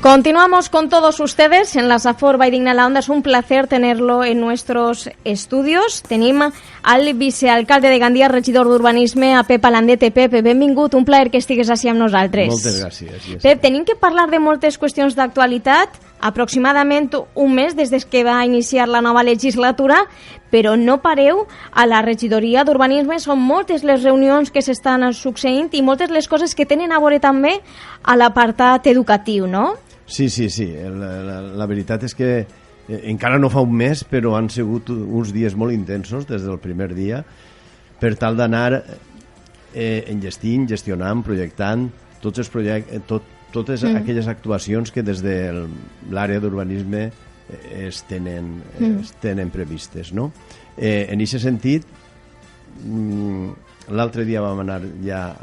Continuamos con todos ustedes en la Safor Valldigna la Onda. Es un placer tenerlo en nuestros estudios. Tenim al vicealcalde de Gandia, regidor d'Urbanisme, a Pep Alandete. Pep, benvingut, un plaer que estigues així amb nosaltres. Moltes gràcies. Pep, tenim que parlar de moltes qüestions d'actualitat, aproximadament un mes des que va iniciar la nova legislatura, però no pareu a la regidoria d'Urbanisme. Són moltes les reunions que s'estan succeint i moltes les coses que tenen a veure també a l'apartat educatiu, no? Sí. La veritat és que encara no fa un mes, però han sigut uns dies molt intensos des del primer dia per tal d'anar enllestint, gestionant, projectant tots els projectes, totes aquelles actuacions que des de l'àrea d'urbanisme es tenen previstes, no? En aquest sentit, l'altre dia vam anar ja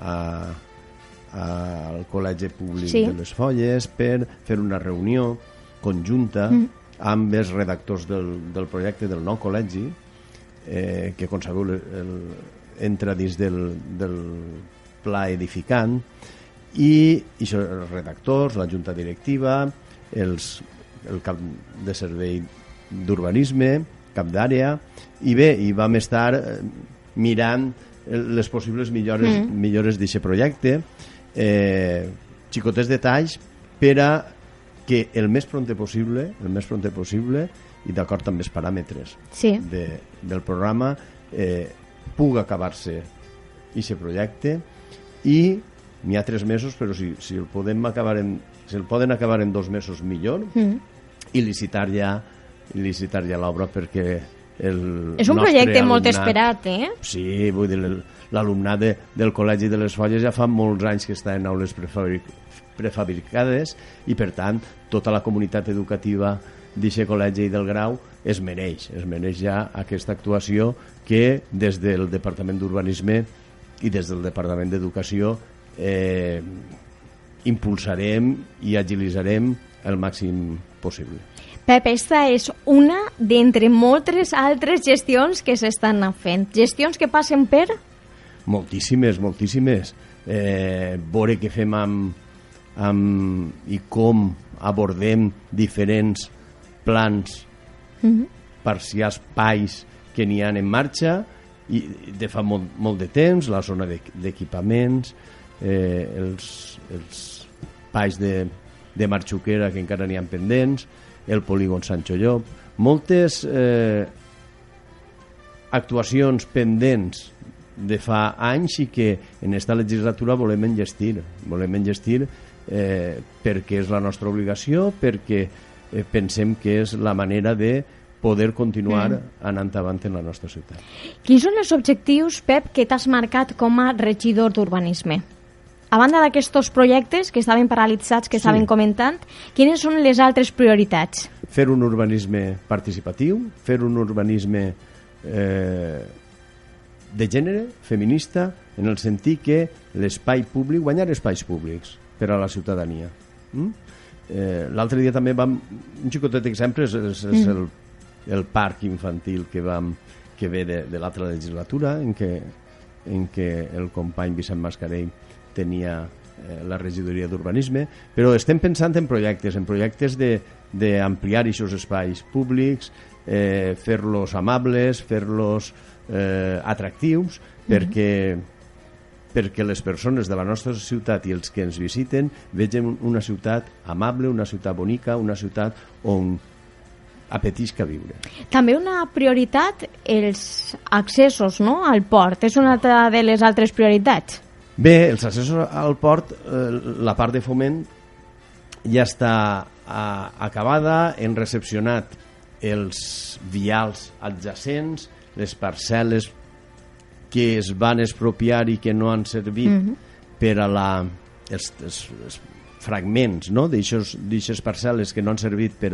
al Col·legi Públic de les Folles per fer una reunió conjunta amb els redactors del projecte del nou col·legi, que com sabeu entra dins del pla edificant, i els redactors, la junta directiva, el cap de servei d'urbanisme, cap d'àrea, i bé, i vam estar mirant les possibles millores d'aquest projecte, xicotets detalls per a que el més pronte possible i d'acord amb els paràmetres del programa pugui acabar-se aquest projecte, i n'hi ha 3 mesos, però si el poden acabar en 2 mesos millor, i licitar ja l'obra, perquè és un projecte molt esperat, Sí, vull dir, l'alumnat del Col·legi de les Folles ja fa molts anys que està en aules prefabricades, i per tant tota la comunitat educativa d'aquest col·legi i del Grau es mereix ja aquesta actuació que des del Departament d'Urbanisme i des del Departament d'Educació impulsarem i agilitzarem el màxim possible. Pep, esta és una d'entre moltes altres gestions que s'estan fent. Gestions que passen per? Moltíssimes. Veure què fem i com abordem diferents plans parcials, pais que n'hi ha en marxa, i de fa molt de temps, la zona d'equipaments, els pais de Marxuquera que encara n'hi ha pendents, el polígon Sancho Llop, moltes actuacions pendents de fa anys i que en esta legislatura volem enllestir perquè és la nostra obligació, perquè pensem que és la manera de poder continuar anant avant en la nostra ciutat. Quins són els objectius, Pep, que t'has marcat com a regidor d'urbanisme? A banda d'aquests projectes que estaven paralitzats, que estaven comentant, quines són les altres prioritats? Fer un urbanisme participatiu, fer un urbanisme de gènere, feminista, en el sentit que l'espai públic, guanyar espais públics per a la ciutadania. L'altre dia també un xicotet exemple és el parc infantil que ve de l'altra legislatura, en què el company Vicent Mascarell tenia la regidoria d'urbanisme, però estem pensant en projectes d'ampliar aquests espais públics, fer-los amables, fer-los atractius, perquè les persones de la nostra ciutat i els que ens visiten vegin una ciutat amable, una ciutat bonica, una ciutat on apetisca viure. També una prioritat, els accessos, no?, al port. És una altra de les altres prioritats. Bé, els accessos al port, la part de foment ja està acabada, hem recepcionat els vials adjacents, les parcel·les que es van expropiar i que no han servit per a els fragments, no?, d'aixes parcel·les que no han servit per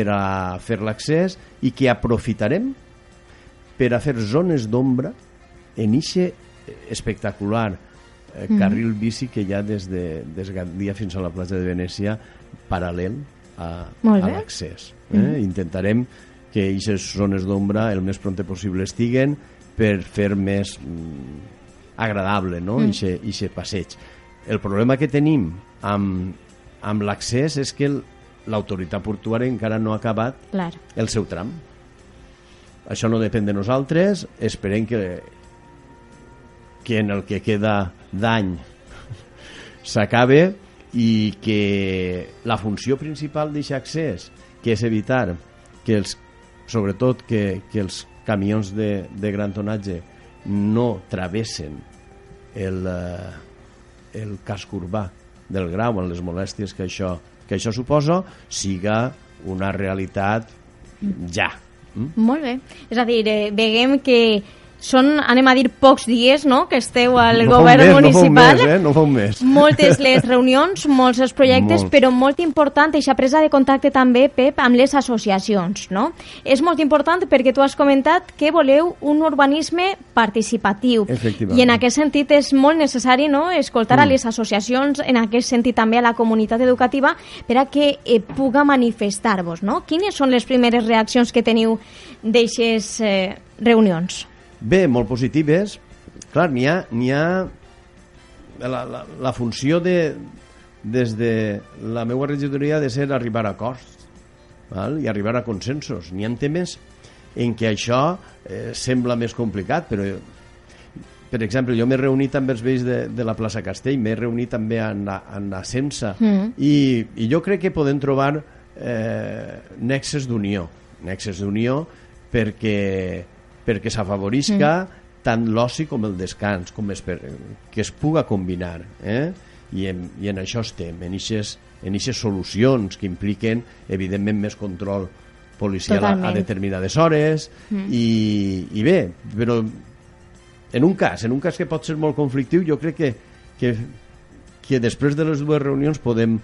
a fer l'accés, i que aprofitarem per a fer zones d'ombra en aquest espectacular carril bici que hi ha des Gandia fins a la platja de Venècia, paral·lel a l'accés. Intentarem que aquestes zones d'ombra el més pronte possible estiguen per fer més agradable, no?, aquest passeig. El problema que tenim amb amb l'accés és que l'autoritat portuària encara no ha acabat el seu tram. Això no depèn de nosaltres, esperem que en el que queda d'any s'acabe i que la funció principal d'aquest accés, que és evitar que sobretot que els camions de gran tonatge no travessen el casc urbà del Grau amb les molèsties que això suposa, siga una realitat ja. Molt bé. És a dir, veiem que són, anem a dir, pocs dies, no?, que esteu al govern municipal. No fa un mes. Moltes les reunions, molts els projectes, però molt important aquesta presa de contacte també, Pep, amb les associacions, no? És molt important perquè tu has comentat que voleu un urbanisme participatiu. I en aquest sentit és molt necessari, no?, escoltar a les associacions, en aquest sentit també a la comunitat educativa, per a que puga manifestar-vos, no? Quines són les primeres reaccions que teniu d'aixes reunions? Bé, molt positives. Clar, n'hi ha la funció des de la meva regidoria de ser arribar a acords, val? I arribar a consensos. N'hi ha temes en què això sembla més complicat, però per exemple, jo m'he reunit amb els veïns de la plaça Castell, m'he reunit també en la SEMSA, i jo crec que podem trobar nexes d'unió perquè s'afavorisca tant l'oci com el descans, que es puga combinar, i en això estem, en aquestes solucions que impliquen evidentment més control policial a determinades hores, i bé, però en un cas que pot ser molt conflictiu, jo crec que després de les dues reunions podem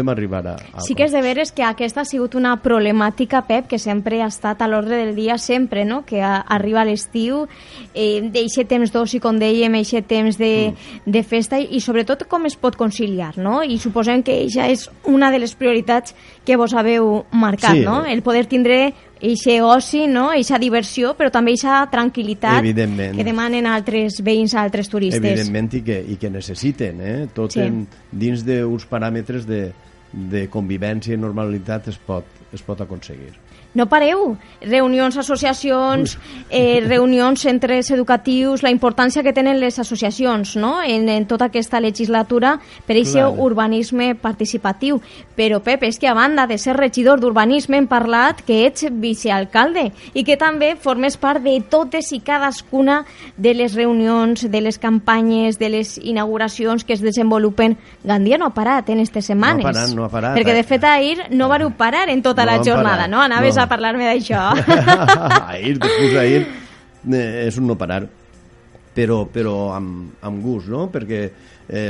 arribar a... Sí que és de veres que aquesta ha sigut una problemàtica, Pep, que sempre ha estat a l'ordre del dia, sempre, no?, que arriba l'estiu, d'eixe temps d'oci, com dèiem, eixe temps de festa, i sobretot com es pot conciliar, no? I suposem que això és una de les prioritats que vos haveu marcat, sí, no? El poder tindre eixe oci, no?, eixa diversió, però també eixa tranquil·litat que demanen altres veïns, altres turistes. Evidentment, i que necessiten, tot dins d'uns paràmetres de convivència i normalitat es pot aconseguir. No pareu, reunions, associacions, reunions, centres educatius, la importància que tenen les associacions, no?, en tota aquesta legislatura per aquest urbanisme participatiu. Però, Pep, és que a banda de ser regidor d'urbanisme hem parlat que ets vicealcalde i que també formes part de totes i cadascuna de les reunions, de les campanyes, de les inauguracions que es desenvolupen. Gandia no ha parat en aquestes setmanes. No ha parat. Perquè, de fet, ahir no vareu parar en tota la jornada, no? Anaves a parlar-me d'això. Ahir és un no parar, però amb gust, no? Perquè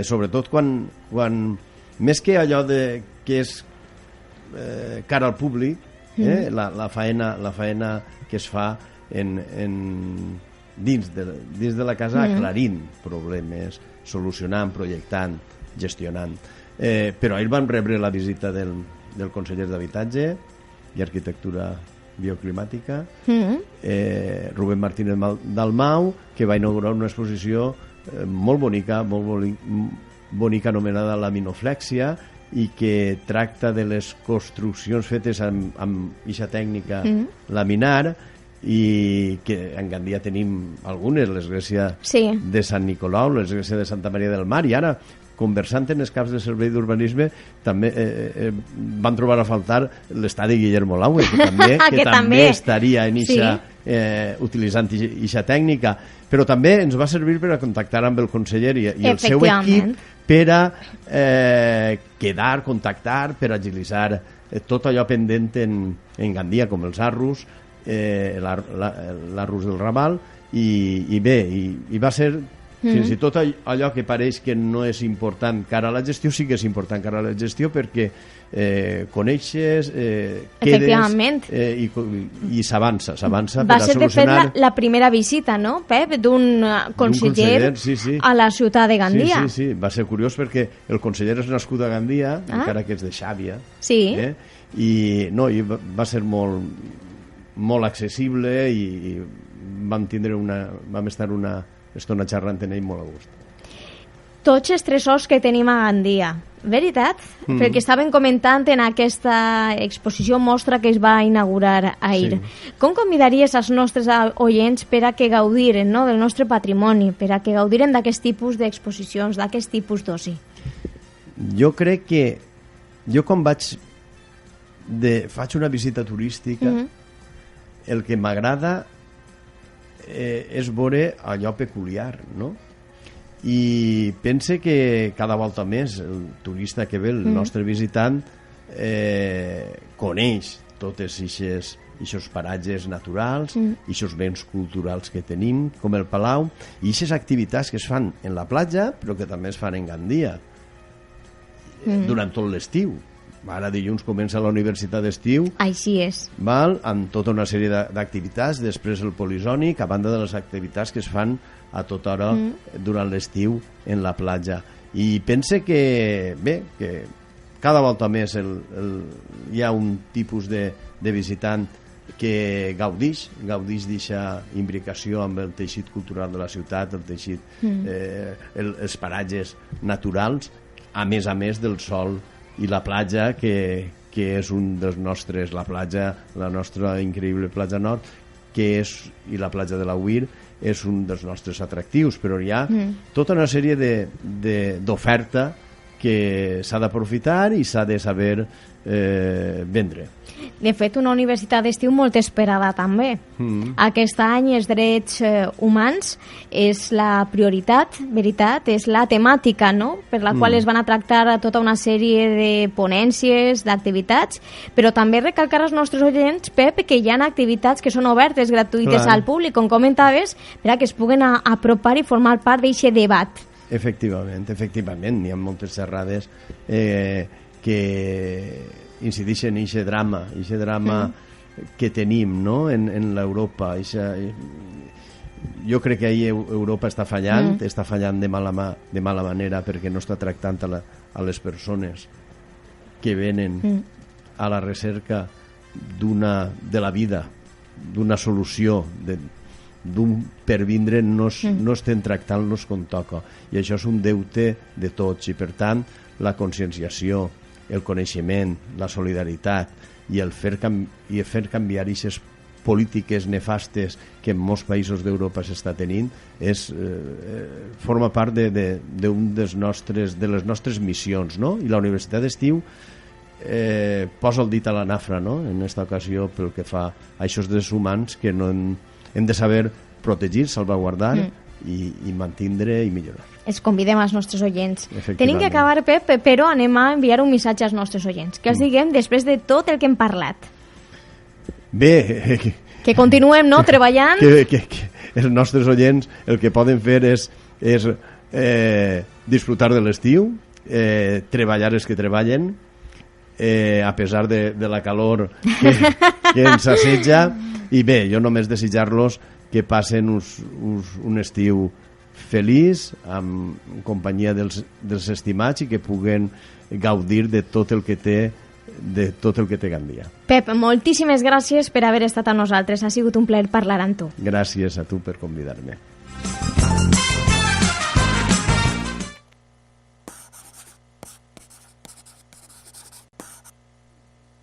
sobretot quan més que allò que és cara al públic, la faena que es fa dins de la casa, aclarint problemes, solucionant, projectant, gestionant. Però ahir vam rebre la visita del conseller d'Habitatge i Arquitectura Bioclimàtica, Rubén Martínez Dalmau, que va inaugurar una exposició molt bonica anomenada Laminoflèxia, i que tracta de les construccions fetes amb eixa tècnica laminar, i que en Gandia tenim algunes, l'església de Sant Nicolau, l'església de Santa Maria del Mar, i ara conversant en els caps de servei d'urbanisme també van trobar a faltar l'estadi Guillermo Laue, que també estaria en utilitzant eixa tècnica, però també ens va servir per a contactar amb el conseller i el seu equip per a quedar, contactar, per agilitzar tot allò pendent en Gandia, com els arrus, l'arrus del Raval, i bé, i va ser fins i tot allò que pareix que no és important cara a la gestió, sí que és important cara a la gestió, perquè coneixes, quedes i s'avança per a solucionar... Va ser, de fet, la primera visita, no, Pep, d'un conseller a la ciutat de Gandia. Sí, va ser curiós perquè el conseller és nascut a Gandia, encara que és de Xàbia, i va ser molt accessible, i vam estar una estona xerrant en ell molt a gust. tots els tresors que tenim a Gandia. Veritat? Perquè estaven comentant en aquesta exposició mostra que es va inaugurar ahir. Sí. Com convidaries als nostres oients per a que gaudiren, no, del nostre patrimoni, per a que gaudiren d'aquest tipus d'exposicions, d'aquest tipus d'oci? Jo crec que jo quan faig una visita turística el que m'agrada és veure allò peculiar, no? I pense que cada volta més el turista que ve, el nostre visitant, coneix totes aquests paratges naturals, aquests béns culturals que tenim, com el Palau, i aquestes activitats que es fan en la platja, però que també es fan en Gandia, durant tot l'estiu. Ara dilluns comença la universitat d'estiu. Així és. Val? Amb tota una sèrie d'activitats, després el polisònic, a banda de les activitats que es fan a tota hora durant l'estiu en la platja. I pense que, bé, que cada volta més hi ha un tipus de visitant que gaudix d'aquesta imbricació amb el teixit cultural de la ciutat, el teixit, els paratges naturals, a més del sol i la platja, que és un dels nostres, la nostra increïble platja nord, i la platja de la Uir és un dels nostres atractius, però hi ha tota una sèrie d'oferta que s'ha d'aprofitar i s'ha de saber vendre. De fet, una universitat d'estiu molt esperada també. Aquest any els drets humans és la prioritat, veritat, és la temàtica, no?, per la qual es van a tractar tota una sèrie de ponències, d'activitats, però també recalcar als nostres oients, Pep, que hi ha activitats que són obertes, gratuïtes al públic, com comentaves, per a que es puguen apropar i formar part d'aquest debat. Efectivament, n'hi ha moltes xerrades que incideixen en aquest drama que tenim, no?, en l'Europa. Jo crec que ahir Europa està fallant de mala manera, perquè no està tractant a les persones que venen a la recerca de la vida, d'una solució, per vindre, no estem tractant-los com toca, i això és un deute de tots, i per tant la conscienciació, el coneixement, la solidaritat i el fer canviar aquestes polítiques nefastes que en molts països d'Europa s'està tenint forma part de les nostres missions, no? I la Universitat d'Estiu posa el dit a la nafra, no?, en aquesta ocasió, pel que fa a aquests drets humans que no hem de saber protegir, salvaguardar i mantindre i millorar. Els convidem als nostres oients. Tenim que acabar, Pep, però anem a enviar un missatge als nostres oients. Que els diguem després de tot el que hem parlat. Bé... Que continuem, no?, treballant. Que els nostres oients el que poden fer és disfrutar de l'estiu, treballar els que treballen, a pesar de la calor que ens assetja. I bé, jo només desitjar-los que passen un estiu feliç, en companyia dels estimats, i que puguen gaudir de tot el que té Gandia. Pep, moltíssimes gràcies per haver estat amb nosaltres. Ha sigut un plaer parlar amb tu. Gràcies a tu per convidar-me.